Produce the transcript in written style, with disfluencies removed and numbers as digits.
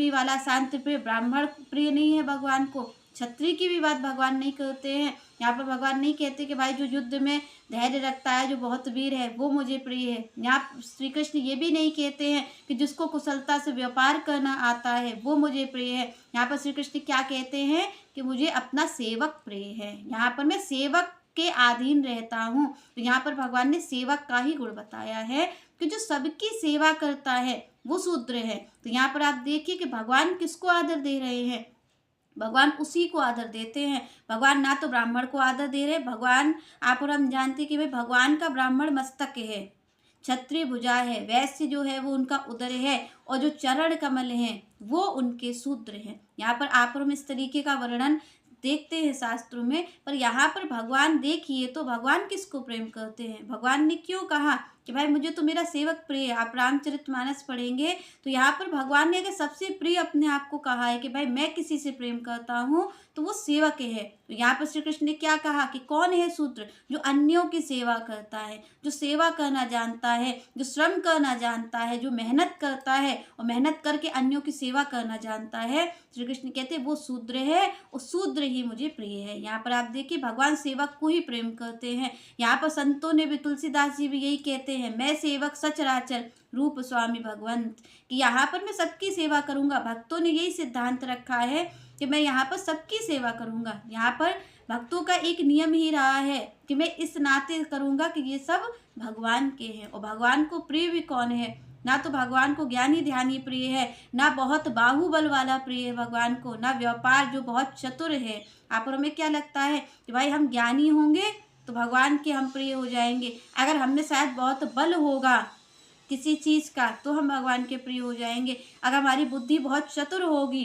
मुनि वाला शांति प्रिय ब्राह्मण प्रिय नहीं है भगवान को, क्षत्रिय की भी बात भगवान नहीं करते हैं। यहाँ पर भगवान नहीं कहते कि भाई जो युद्ध में धैर्य रखता है, जो बहुत वीर है, वो मुझे प्रिय है। यहाँ श्री कृष्ण ये भी नहीं कहते हैं कि जिसको कुशलता से व्यापार करना आता है वो मुझे प्रिय है। यहाँ पर श्री कृष्ण क्या कहते हैं कि मुझे अपना सेवक प्रिय है। यहाँ पर मैं सेवक के अधीन रहता हूँ। तो यहाँ पर भगवान ने सेवक का ही गुण बताया है कि जो सबकी सेवा करता है वो शूद्र है। तो यहाँ पर आप देखिए कि भगवान किसको आदर दे रहे हैं, भगवान उसी को आदर देते हैं। भगवान ना तो ब्राह्मण को आदर दे रहे, भगवान आप और हम जानते हैं कि भाई भगवान का ब्राह्मण मस्तक है, क्षत्रिय भुजा है, वैश्य जो है वो उनका उदर है, और जो चरण कमल हैं वो उनके शूद्र हैं। यहाँ पर आप और हम इस तरीके का वर्णन देखते हैं शास्त्रों में। पर यहाँ पर भगवान देखिए तो भगवान किसको प्रेम करते हैं, भगवान ने क्यों कहा कि भाई मुझे तो मेरा सेवक प्रिय है। आप रामचरितमानस पढ़ेंगे तो यहाँ पर भगवान ने अगर सबसे प्रिय अपने आप को कहा है कि भाई मैं किसी से प्रेम करता हूँ तो वो सेवक है। तो यहाँ पर श्री कृष्ण ने क्या कहा कि कौन है शूद्र, जो अन्यों की सेवा करता है, जो सेवा करना जानता है, जो श्रम करना जानता है, जो मेहनत करता है और मेहनत करके अन्यों की सेवा करना जानता है। श्री कृष्ण कहते हैं वो शूद्र है और शूद्र ही मुझे प्रिय है। यहाँ पर आप देखिए भगवान सेवक को ही प्रेम करते हैं। यहाँ पर संतों ने भी, तुलसीदास जी भी यही कहते हैं, मैं सेवक सचराचर रूप स्वामी भगवंत, कि यहाँ पर मैं सबकी सेवा करूँगा। भक्तों ने यही सिद्धांत रखा है कि मैं यहाँ पर सबकी सेवा करूँगा। यहाँ पर भक्तों का एक नियम ही रहा है कि मैं इस नाते करूँगा कि ये सब भगवान के हैं। और भगवान को प्रिय भी कौन है, ना तो भगवान को ज्ञानी ध्यानी प्रिय है, ना बहुत बाहुबल वाला प्रिय है भगवान को, ना व्यापार जो बहुत चतुर है। आप और हमें क्या लगता है कि भाई हम ज्ञानी होंगे तो भगवान के हम प्रिय हो जाएंगे, अगर हमने शायद बहुत बल होगा किसी चीज़ का तो हम भगवान के प्रिय हो जाएंगे, अगर हमारी बुद्धि बहुत चतुर होगी